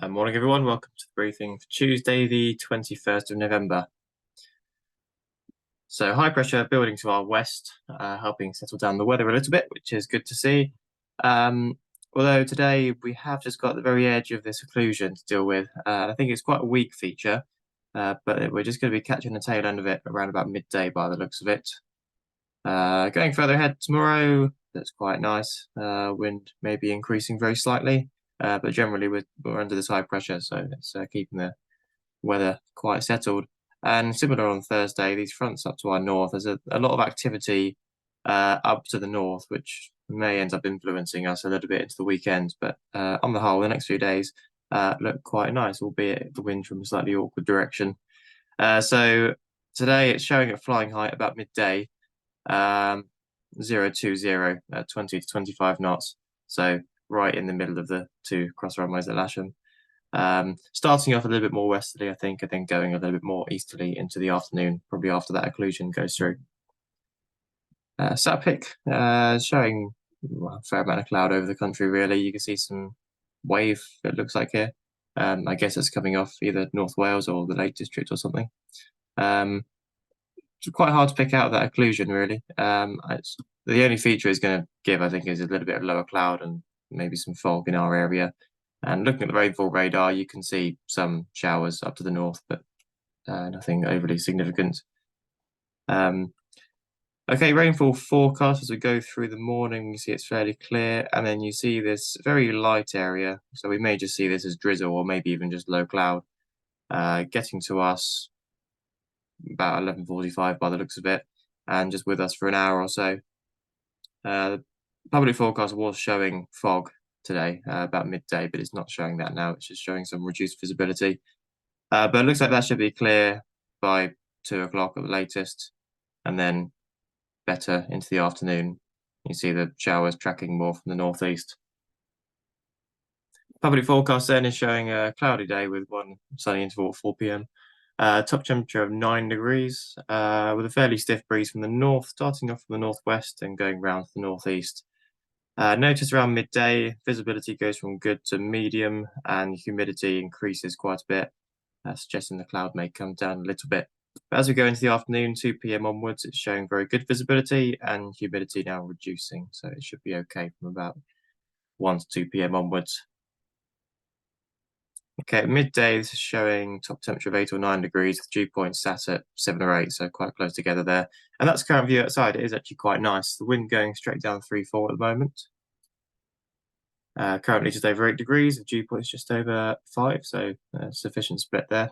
Morning, everyone. Welcome to the briefing for Tuesday, the 21st of November. So high pressure building to our west, helping settle down the weather a little bit, which is good to see. Although today we have just got the very edge of this occlusion to deal with. I think it's quite a weak feature, but we're just going to be catching the tail end of it around about midday by the looks of it. Going further ahead tomorrow, that's quite nice. Wind may be increasing very slightly. But generally we're under this high pressure, so it's keeping the weather quite settled. And similar on Thursday, these fronts up to our north, there's a lot of activity up to the north, which may end up influencing us a little bit into the weekend. But on the whole, the next few days look quite nice, albeit the wind from a slightly awkward direction. So today it's showing at flying height about midday, 020 at 20 to 25 knots. So right in the middle of the two cross runways at Lasham. Starting off a little bit more westerly, I think, and then going a little bit more easterly into the afternoon, probably after that occlusion goes through. Satpic showing a fair amount of cloud over the country, really. You can see some wave, it looks like here. I guess it's coming off either North Wales or the Lake District or something. It's quite hard to pick out that occlusion, really. The only feature it's going to give, I think, is a little bit of lower cloud and maybe some fog in our area. And looking at the rainfall radar, you can see some showers up to the north, but nothing overly significant. Okay, rainfall forecast as we go through the morning, you see it's fairly clear, and then you see this very light area. So we may just see this as drizzle or maybe even just low cloud getting to us about 11:45 by the looks of it, and just with us for an hour or so. The public forecast was showing fog today about midday, but it's not showing that now. It's just showing some reduced visibility. But it looks like that should be clear by 2 o'clock at the latest, and then better into the afternoon. You see the showers tracking more from the northeast. Public forecast then is showing a cloudy day with one sunny interval at 4 p.m. Top temperature of 9 degrees, with a fairly stiff breeze from the north, starting off from the northwest and going round to the northeast. Notice around midday, visibility goes from good to medium and humidity increases quite a bit, suggesting the cloud may come down a little bit. But as we go into the afternoon, 2 p.m. onwards, it's showing very good visibility and humidity now reducing. So it should be okay from about 1 to 2 p.m. onwards. Okay, at midday, this is showing top temperature of 8 or 9 degrees, with dew points sat at 7 or 8, so quite close together there. And that's current view outside. It is actually quite nice. The wind going straight down 3-4 at the moment. Currently just over 8 degrees, and dew points just over 5, so sufficient split there.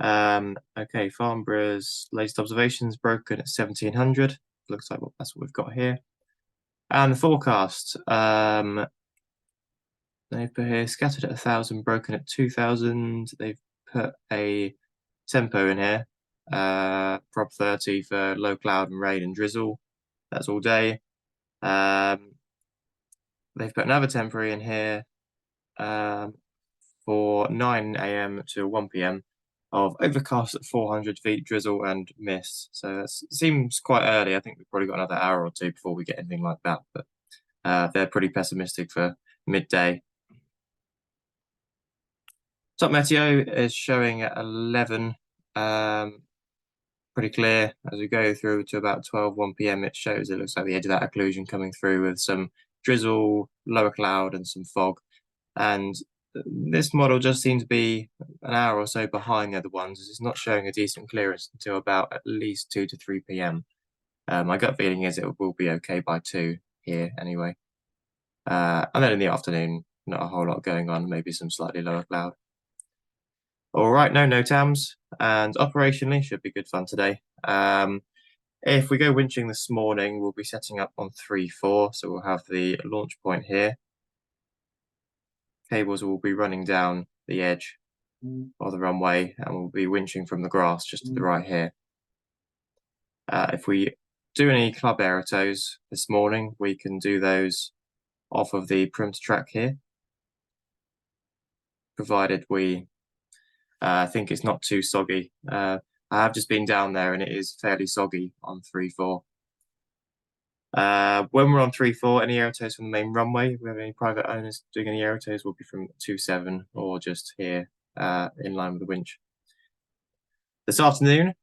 Okay, Farnborough's latest observations broken at 1700. Looks like that's what we've got here. And the forecast, they've put here scattered at 1,000, broken at 2,000. They've put a tempo in here, prop 30 for low cloud and rain and drizzle. That's all day. They've put another temporary in here for 9 a.m. to 1 p.m. of overcast at 400 feet, drizzle and mist. So that seems quite early. I think we've probably got another hour or two before we get anything like that. But they're pretty pessimistic for midday. Top meteo is showing at 11. Pretty clear as we go through to about 1 p.m. It shows it looks like the edge of that occlusion coming through with some drizzle, lower cloud, and some fog. And this model just seems to be an hour or so behind the other ones. It's not showing a decent clearance until about at least 2 to 3 p.m. My gut feeling is it will be okay by 2 here anyway. And then in the afternoon, not a whole lot going on, maybe some slightly lower cloud. All right, no TAMs, and operationally should be good fun today. If we go winching this morning, we'll be setting up on 3-4, so we'll have the launch point here. Cables will be running down the edge of the runway, and we'll be winching from the grass just to the right here. If we do any club aerotows this morning, we can do those off of the perimeter track here, provided we think it's not too soggy. I have just been down there and it is fairly soggy on 3-4. When we're on 3-4, any aerotows from the main runway, if we have any private owners doing any aerotows, will be from 2-7 or just here in line with the winch. This afternoon,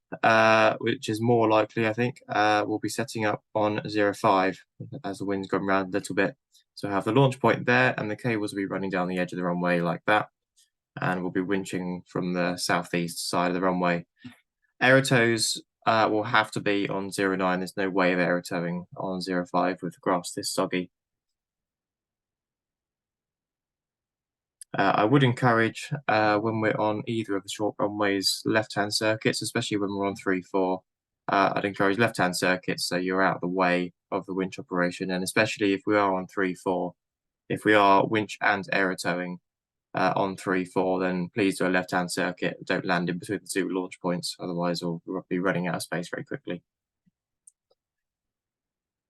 which is more likely, I think, we'll be setting up on 0-5 as the wind's gone round a little bit. So I have the launch point there, and the cables will be running down the edge of the runway like that. And we'll be winching from the southeast side of the runway. Aerotows will have to be on 0-9. There's no way of aerotowing on 0-5 with the grass this soggy. I would encourage when we're on either of the short runways, left-hand circuits, especially when we're on 3-4. I'd encourage left-hand circuits so you're out of the way of the winch operation, and especially if we are on 3-4, if we are winch and aerotowing on 3-4, then please do a left-hand circuit. Don't land in between the two launch points, otherwise we'll be running out of space very quickly.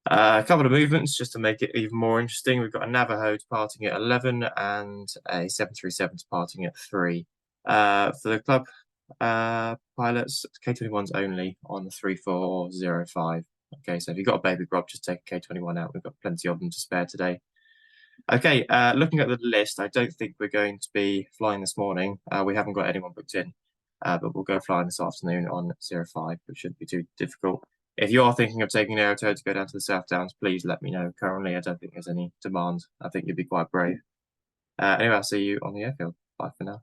A couple of movements just to make it even more interesting. We've got a Navajo departing at 11 and a 737 departing at 3. For the club pilots, K21s only on the 3405. Okay, so if you've got a baby Grob, just take a K21 out. We've got plenty of them to spare today. Okay, looking at the list, I don't think we're going to be flying this morning. We haven't got anyone booked in, but we'll go flying this afternoon on 05, which shouldn't be too difficult. If you are thinking of taking an aerotow to go down to the South Downs, please let me know. Currently, I don't think there's any demand. I think you'd be quite brave. Anyway, I'll see you on the airfield. Bye for now.